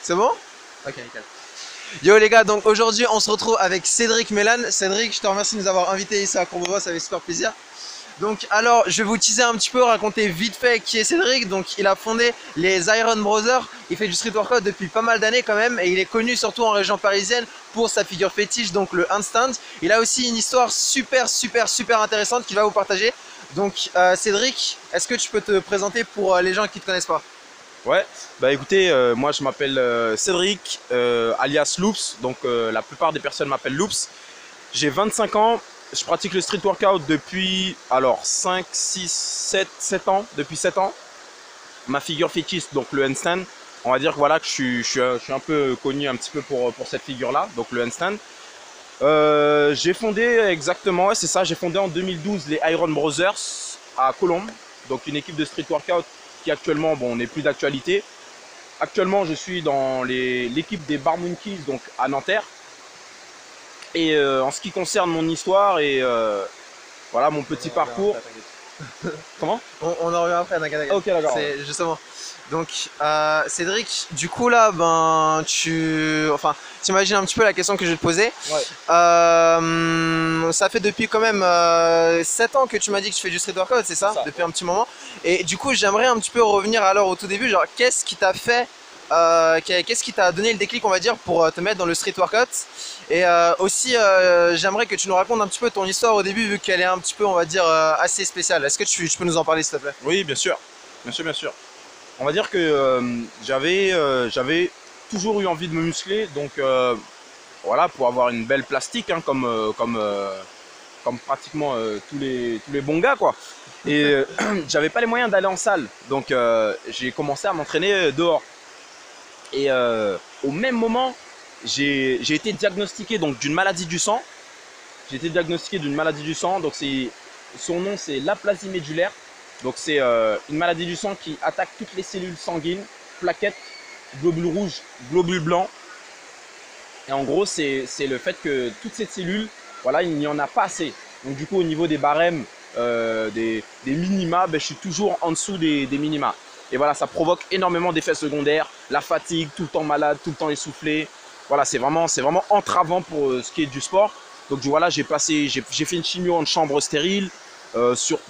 C'est bon? Ok, nickel. Yo les gars, donc aujourd'hui on se retrouve avec Cédric Mélan. Cédric, je te remercie de nous avoir invités ici à Courbevoie, ça fait super plaisir. Donc alors, je vais vous teaser un petit peu, raconter vite fait qui est Cédric. Donc il a fondé les Iron Brothers, il fait du street workout depuis pas mal d'années quand même, et il est connu surtout en région parisienne pour sa figure fétiche, donc le handstand. Il a aussi une histoire super intéressante qu'il va vous partager. Donc Cédric, est-ce que tu peux te présenter pour les gens qui ne te connaissent pas? Ouais, bah écoutez, moi je m'appelle Cédric, alias Loops, donc la plupart des personnes m'appellent Loops. J'ai 25 ans, je pratique le street workout depuis alors 5, 6, 7 ans, depuis 7 ans. Ma figure fétiche, donc le handstand, on va dire que voilà que je suis un peu connu un petit peu pour cette figure-là, donc le handstand. J'ai fondé exactement, ouais, c'est ça, j'ai fondé en 2012 les Iron Brothers à Colombes, donc une équipe de street workout qui actuellement, bon, n'est plus d'actualité. Actuellement, je suis dans l'équipe des Bar Monkeys, donc à Nanterre. Et en ce qui concerne mon histoire et voilà mon petit parcours. Comment? On en revient après, t'inquiète. Ok, d'accord. C'est justement. Donc, Cédric, du coup là, ben, enfin, t'imagines un petit peu la question que je vais te poser. Ouais. Ça fait depuis quand même 7 ans que tu m'as dit que tu fais du street workout, c'est ça? Depuis un petit moment. Et du coup, j'aimerais un petit peu revenir alors au tout début, genre, qu'est-ce qui t'a fait, qu'est-ce qui t'a donné le déclic, on va dire, pour te mettre dans le street workout? Et aussi, j'aimerais que tu nous racontes un petit peu ton histoire au début, vu qu'elle est un petit peu, on va dire, assez spéciale. Est-ce que tu peux nous en parler, s'il te plaît? Oui, bien sûr. Bien sûr. On va dire que j'avais toujours eu envie de me muscler, donc voilà, pour avoir une belle plastique, hein, comme pratiquement tous les bons gars, quoi. Et j'avais pas les moyens d'aller en salle, donc j'ai commencé à m'entraîner dehors. Et au même moment, j'ai été diagnostiqué donc d'une maladie du sang. J'ai été diagnostiqué d'une maladie du sang, donc son nom c'est l'aplasie médulaire. Donc c'est une maladie du sang qui attaque toutes les cellules sanguines, plaquettes, globules rouges, globules blancs. Et en gros, c'est le fait que toutes ces cellules, voilà, il n'y en a pas assez. Donc du coup, au niveau des barèmes, des minima, ben, je suis toujours en dessous des minima. Et voilà, ça provoque énormément d'effets secondaires, la fatigue, tout le temps malade, tout le temps essoufflé. Voilà, c'est vraiment entravant pour ce qui est du sport. Donc voilà, j'ai fait une chimio en chambre stérile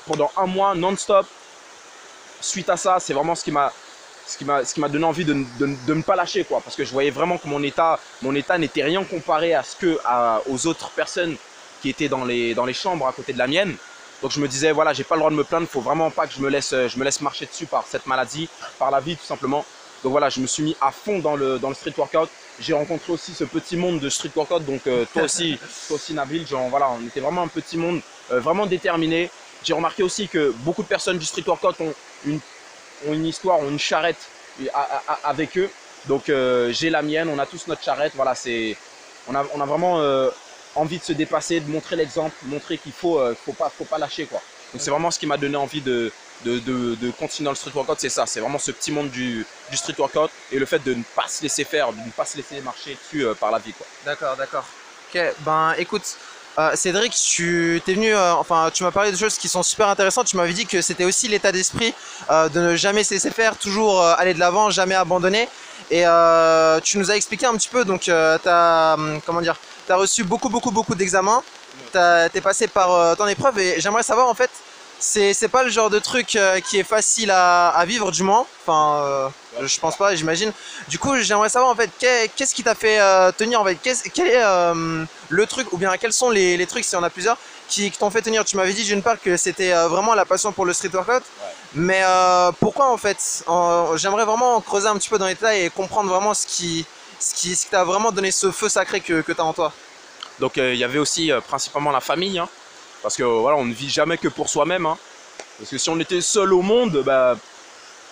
pendant 1 mois non-stop. Suite à ça, c'est vraiment ce qui m'a donné envie de ne pas lâcher, quoi, parce que je voyais vraiment que mon état n'était rien comparé aux autres personnes qui étaient dans les chambres à côté de la mienne. Donc je me disais, voilà, j'ai pas le droit de me plaindre, faut vraiment pas que je me laisse marcher dessus par cette maladie, par la vie tout simplement. Donc voilà, je me suis mis à fond dans le street workout. J'ai rencontré aussi ce petit monde de street workout, donc toi aussi Nabil, genre, voilà, on était vraiment un petit monde, vraiment déterminé. J'ai remarqué aussi que beaucoup de personnes du street workout ont une histoire, ont une charrette avec eux. Donc j'ai la mienne, on a tous notre charrette. Voilà, on a vraiment envie de se dépasser, de montrer l'exemple, montrer qu'il faut pas lâcher, quoi. Donc c'est vraiment ce qui m'a donné envie de continuer dans le street workout, c'est ça. C'est vraiment ce petit monde du street workout et le fait de ne pas se laisser faire, de ne pas se laisser marcher dessus par la vie, quoi. D'accord. Ok, ben écoute, Cédric, tu t'es venu, enfin, tu m'as parlé de choses qui sont super intéressantes. Tu m'avais dit que c'était aussi l'état d'esprit de ne jamais se laisser faire, toujours aller de l'avant, jamais abandonner. Et tu nous as expliqué un petit peu, donc comment dire, t'as reçu beaucoup d'examens, t'es passé par ton épreuve, et j'aimerais savoir en fait, c'est pas le genre de truc qui est facile à vivre, du moins. Enfin, je pense pas, j'imagine. Du coup, j'aimerais savoir en fait, qu'est-ce qui t'a fait tenir en fait, quel est le truc, ou bien quels sont les trucs, s'il y en a plusieurs, qui t'ont fait tenir. Tu m'avais dit d'une part que c'était vraiment la passion pour le street workout, ouais. Mais pourquoi en fait? J'aimerais vraiment creuser un petit peu dans les détails et comprendre vraiment ce qui t'a vraiment donné ce feu sacré que t'as en toi. Donc il y avait aussi principalement la famille, hein. Parce que voilà, on ne vit jamais que pour soi-même, hein. Parce que si on était seul au monde, bah,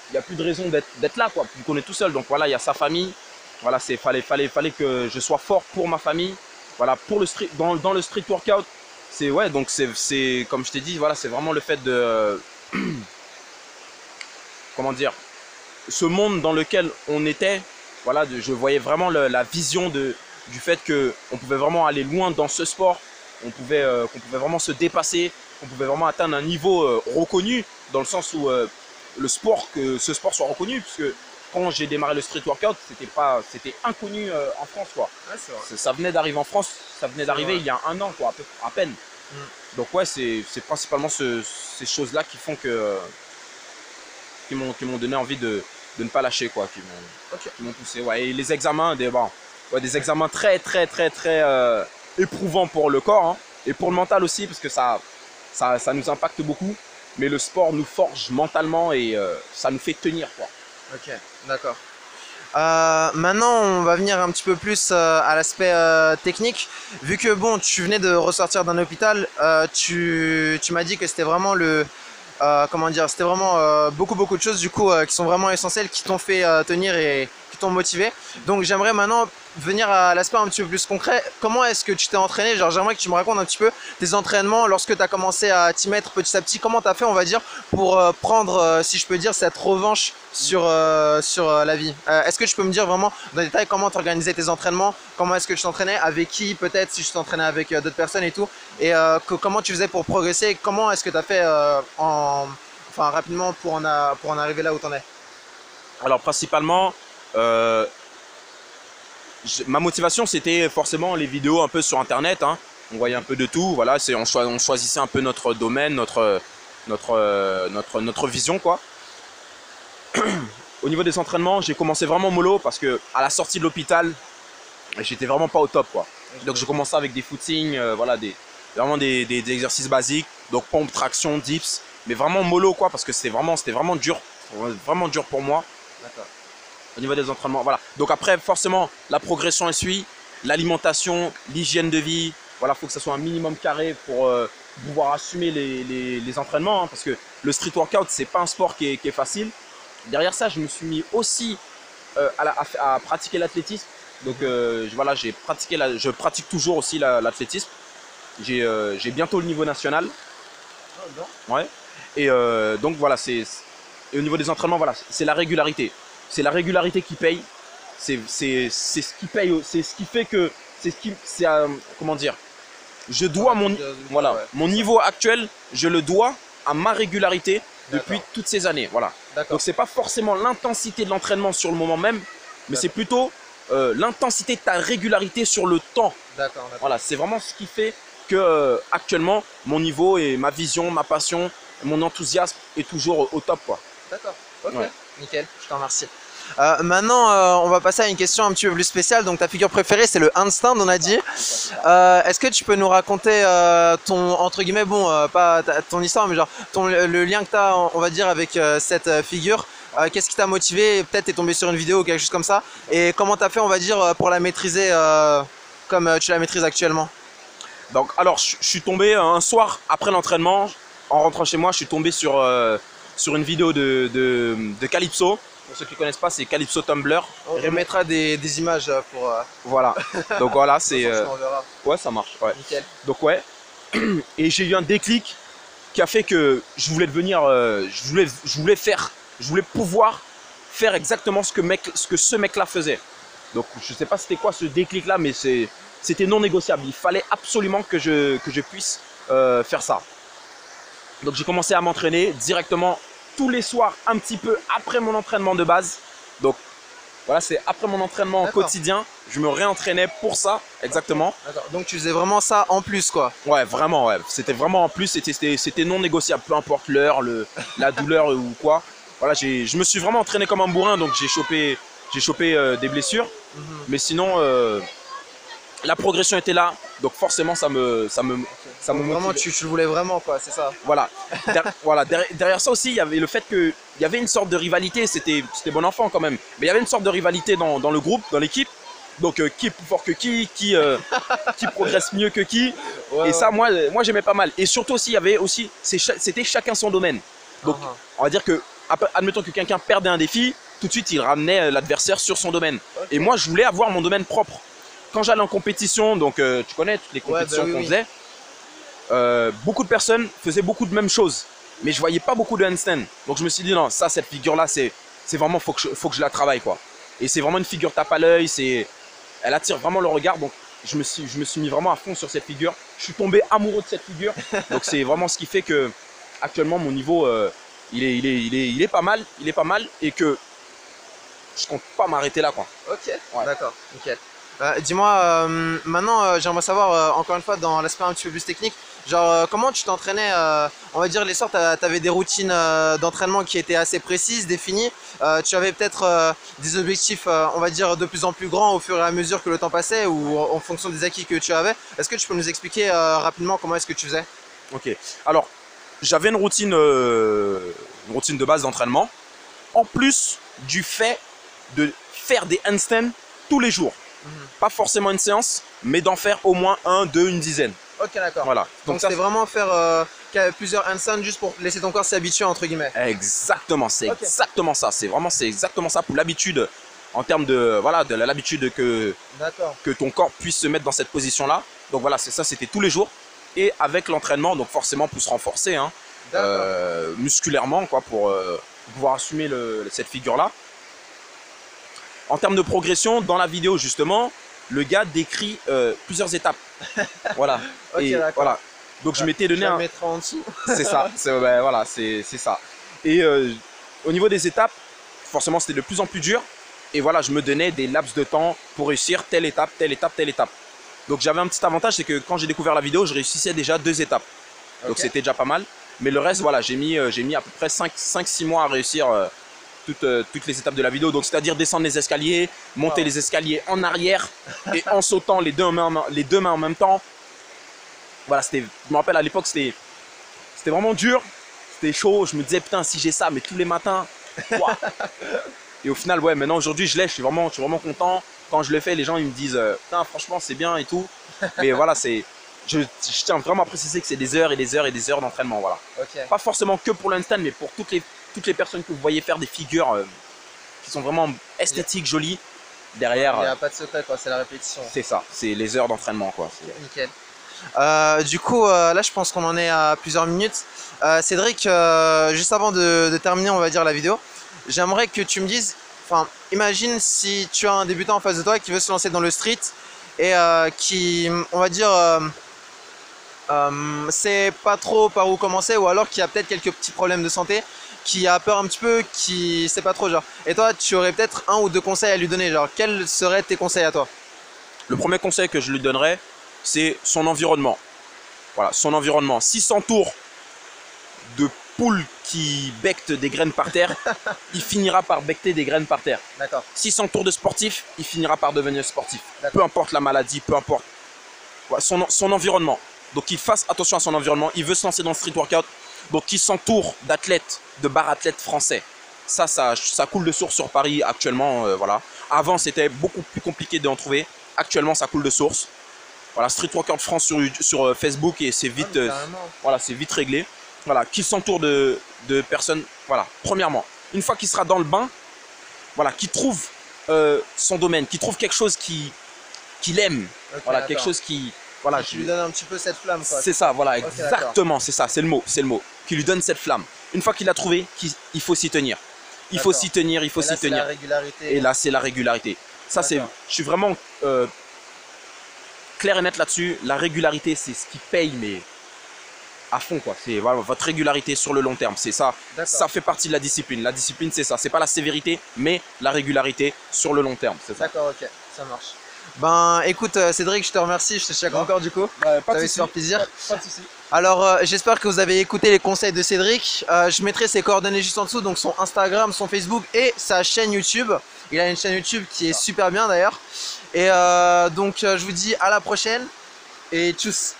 il n'y a plus de raison d'être là, quoi, vu qu'on est tout seul. Donc voilà, il y a sa famille. Voilà, fallait que je sois fort pour ma famille. Voilà, pour le street, dans le street workout, c'est ouais, donc c'est comme je t'ai dit, voilà, c'est vraiment le fait de comment dire, ce monde dans lequel on était. Voilà, je voyais vraiment la vision du fait qu'on pouvait vraiment aller loin dans ce sport. Qu'on pouvait vraiment se dépasser, qu'on pouvait vraiment atteindre un niveau reconnu, dans le sens où que ce sport soit reconnu, puisque quand j'ai démarré le street workout, c'était inconnu en France, quoi. Ouais, c'est vrai. Ça venait d'arriver en France, ça venait d'arriver il y a un an, quoi, à peine. Donc ouais, c'est principalement ces choses-là qui font que qui m'ont donné envie de ne pas lâcher, quoi, qui m'ont poussé. Ouais, et les examens, des examens très éprouvants pour le corps, hein, et pour le mental aussi, parce que ça nous impacte beaucoup. Mais le sport nous forge mentalement et ça nous fait tenir, quoi. Ok, d'accord. Maintenant, on va venir un petit peu plus à l'aspect technique. Vu que bon, tu venais de ressortir d'un hôpital, tu m'as dit que c'était vraiment comment dire, c'était vraiment beaucoup de choses du coup qui sont vraiment essentielles, qui t'ont fait tenir et qui t'ont motivé. Donc j'aimerais maintenant venir à l'aspect un petit peu plus concret. Comment est-ce que tu t'es entraîné? Genre j'aimerais que tu me racontes un petit peu tes entraînements lorsque tu as commencé à t'y mettre petit à petit. Comment tu as fait, on va dire, pour prendre, si je peux dire, cette revanche sur la vie. Est-ce que tu peux me dire vraiment dans les détails comment tu organisais tes entraînements? Comment est-ce que tu t'entraînais? Avec qui peut-être, si tu t'entraînais avec d'autres personnes et tout? Et comment tu faisais pour progresser? Comment est-ce que tu as fait enfin, rapidement pour en arriver là où tu en es? Alors principalement, ma motivation c'était forcément les vidéos un peu sur internet, hein. On voyait un peu de tout, voilà, on choisissait un peu notre domaine, notre vision, quoi. Au niveau des entraînements, j'ai commencé vraiment mollo parce que à la sortie de l'hôpital, j'étais vraiment pas au top, quoi. Donc j'ai commencé avec des footings, voilà, vraiment des exercices basiques, donc pompe, traction, dips, mais vraiment mollo, quoi, parce que c'était vraiment dur pour moi. D'accord. Au niveau des entraînements, voilà. Donc après, forcément, la progression suit, l'alimentation, l'hygiène de vie. Voilà, il faut que ça soit un minimum carré pour pouvoir assumer les entraînements, hein, parce que le street workout, c'est pas un sport qui est facile. Derrière ça, je me suis mis aussi à pratiquer l'athlétisme. Donc voilà, je pratique toujours aussi l'athlétisme. J'ai bientôt le niveau national. Ouais. Et donc voilà, et au niveau des entraînements, voilà, c'est la régularité. C'est la régularité qui paye. C'est ce qui paye. C'est ce qui fait que. Comment dire? Je dois mon niveau actuel, je le dois à ma régularité depuis toutes ces années. Voilà. Donc c'est pas forcément l'intensité de l'entraînement sur le moment même, mais c'est plutôt l'intensité de ta régularité sur le temps. Voilà, c'est vraiment ce qui fait que actuellement mon niveau et ma vision, ma passion, mon enthousiasme est toujours au top, quoi. D'accord. Ok. Ouais. Nickel. Je te remercie. Maintenant, on va passer à une question un petit peu plus spéciale. Donc, ta figure préférée, c'est le handstand, on a dit. Est-ce que tu peux nous raconter ton, entre guillemets, bon, pas ton histoire, mais genre le lien que tu as, on va dire, avec cette figure? Qu'est-ce qui t'a motivé? Peut-être t'es tombé sur une vidéo ou quelque chose comme ça. Et comment tu as fait, on va dire, pour la maîtriser comme tu la maîtrises actuellement? Donc, alors, je suis tombé un soir après l'entraînement, en rentrant chez moi, je suis tombé sur une vidéo de Calypso. Pour ceux qui ne connaissent pas, c'est Calypso Tumblr. On remettra des images pour... Voilà. Donc voilà, c'est... Ouais, ça marche. Ouais. Nickel. Donc ouais. Et j'ai eu un déclic qui a fait que je voulais devenir... je voulais pouvoir faire exactement ce que ce mec-là faisait. Donc je ne sais pas c'était quoi ce déclic-là, mais c'était non négociable. Il fallait absolument que je puisse faire ça. Donc j'ai commencé à m'entraîner directement tous les soirs, un petit peu après mon entraînement de base. Donc voilà, c'est après mon entraînement quotidien, je me réentraînais pour ça, exactement. Donc tu faisais vraiment ça en plus, quoi? Ouais, vraiment, ouais. C'était vraiment en plus, c'était non négociable, peu importe l'heure, la douleur ou quoi. Voilà, je me suis vraiment entraîné comme un bourrin, donc j'ai chopé des blessures. Mais sinon, la progression était là, donc forcément ça me vraiment tu le voulais vraiment, quoi, c'est ça. Voilà. Voilà. Derrière ça aussi, il y avait le fait qu'il y avait une sorte de rivalité, c'était bon enfant quand même, mais il y avait une sorte de rivalité dans le groupe, dans l'équipe. Donc qui est plus fort que qui progresse mieux que qui. Ouais, et ça, moi j'aimais pas mal. Et surtout aussi, il y avait aussi, c'était chacun son domaine. Donc on va dire que, admettons que quelqu'un perdait un défi, tout de suite il ramenait l'adversaire sur son domaine. Et moi je voulais avoir mon domaine propre. Quand j'allais en compétition, donc tu connais toutes les compétitions qu'on faisait, beaucoup de personnes faisaient beaucoup de mêmes choses, mais je voyais pas beaucoup de handstand. Donc je me suis dit non, cette figure-là, c'est vraiment faut que je la travaille, quoi. Et c'est vraiment une figure tape à l'œil, elle attire vraiment le regard. Donc je me suis mis vraiment à fond sur cette figure. Je suis tombé amoureux de cette figure. Donc c'est vraiment ce qui fait que actuellement mon niveau il est pas mal, et que je compte pas m'arrêter là, quoi. Ok, Ouais. d'accord, nickel. Dis-moi, maintenant, j'aimerais savoir, encore une fois, dans l'aspect un petit peu plus technique, genre, comment tu t'entraînais, on va dire, les sortes, tu avais des routines d'entraînement qui étaient assez précises, définies. Tu avais peut-être des objectifs, on va dire, de plus en plus grands au fur et à mesure que le temps passait ou en fonction des acquis que tu avais. Est-ce que tu peux nous expliquer rapidement comment est-ce que tu faisais? Ok. Alors, j'avais une routine de base d'entraînement, en plus du fait de faire des handstands tous les jours. Pas forcément une séance, mais d'en faire au moins un, deux, une dizaine. Ok, d'accord. Voilà. Donc ça, c'était vraiment faire plusieurs handstands juste pour laisser ton corps s'habituer, entre guillemets. exactement, c'est Ok. exactement ça. C'est exactement ça pour l'habitude, en termes de voilà, de l'habitude D'accord. que ton corps puisse se mettre dans cette position-là. Donc voilà, c'est ça, c'était tous les jours. Et avec l'entraînement, donc forcément pour se renforcer, hein, musculairement, quoi, pour pouvoir assumer cette figure-là. En termes de progression, dans la vidéo justement, le gars décrit plusieurs étapes. Voilà. Ok, et d'accord. voilà. Donc je m'étais donné Je vais un. le mettrai en dessous. C'est ça. Ben, voilà, c'est ça. Et au niveau des étapes, forcément c'était de plus en plus dur. Et voilà, je me donnais des laps de temps pour réussir telle étape, telle étape, telle étape. Donc j'avais un petit avantage, c'est que quand j'ai découvert la vidéo, je réussissais déjà 2 étapes. Donc Ok. c'était déjà pas mal. Mais le reste, voilà, j'ai mis à peu près 5-6 mois à réussir toutes les étapes de la vidéo. Donc c'est-à-dire descendre les escaliers, monter les escaliers en arrière et en sautant les deux mains en même temps. Voilà, je me rappelle à l'époque, c'était vraiment dur. C'était chaud. Je me disais, putain, si j'ai ça, mais tous les matins. Wow. Et au final, ouais, maintenant aujourd'hui, je l'ai, je suis vraiment content. Quand je le fais, les gens ils me disent, putain, franchement, c'est bien et tout. Mais voilà, je tiens vraiment à préciser que c'est des heures et des heures et des heures d'entraînement. Voilà. Ok. Pas forcément que pour l'handstand, mais pour toutes les personnes que vous voyez faire des figures qui sont vraiment esthétiques, jolies. Derrière, Il n'y a pas de secret, quoi, c'est la répétition. c'est ça, c'est les heures d'entraînement, quoi. Nickel. Du coup, là, je pense qu'on en est à plusieurs minutes. Cédric, juste avant de terminer, on va dire, la vidéo, j'aimerais que tu me dises, enfin, imagine si tu as un débutant en face de toi qui veut se lancer dans le street et qui, on va dire, sait pas trop par où commencer ou alors qui a peut-être quelques petits problèmes de santé, qui a peur un petit peu, qui sait pas trop, genre. Et toi, tu aurais peut-être 1 ou 2 conseils à lui donner, genre, quels seraient tes conseils à toi? Le premier conseil que je lui donnerais, c'est son environnement. Voilà, son environnement. S'il s'entoure de poules qui becquent des graines par terre, il finira par becquer des graines par terre. D'accord. S'il s'entoure de sportifs, il finira par devenir sportif. Peu importe la maladie, peu importe. Voilà, son environnement. Donc qu'il fasse attention à son environnement. Il veut se lancer dans le street workout. Donc qu'il s'entoure d'athlètes, de bar-athlètes français. Ça coule de source sur Paris actuellement. Voilà. Avant, c'était beaucoup plus compliqué d'en trouver. Actuellement, ça coule de source. Voilà, Street Workout France sur Facebook et c'est vite, voilà, c'est vite réglé. Voilà, qu'il s'entoure de personnes. Voilà, premièrement, une fois qu'il sera dans le bain, voilà, qu'il trouve son domaine, qu'il trouve quelque chose qu'il aime. Okay, voilà, quelque chose qui, voilà, qui lui donne un petit peu cette flamme, quoi. C'est ça, voilà, okay, exactement, c'est ça, c'est le mot, qui lui donne cette flamme. Une fois qu'il l'a trouvé, il faut s'y tenir. Il faut s'y tenir, il faut s'y tenir. La régularité. Et là, c'est la régularité. Ça, je suis vraiment clair et net là-dessus. La régularité, c'est ce qui paye, mais à fond, quoi. C'est voilà, votre régularité sur le long terme, c'est ça. Ça fait partie de la discipline. La discipline, c'est ça. C'est pas la sévérité, mais la régularité sur le long terme. D'accord, ok, ça marche. Ben, écoute, Cédric, je te remercie. Je te chèque encore du coup. Pas ça fait super plaisir. Pas de souci. Alors, j'espère que vous avez écouté les conseils de Cédric. Je mettrai ses coordonnées juste en dessous, donc son Instagram, son Facebook et sa chaîne YouTube. Il a une chaîne YouTube qui est super bien d'ailleurs. Et donc, je vous dis à la prochaine et tchuss.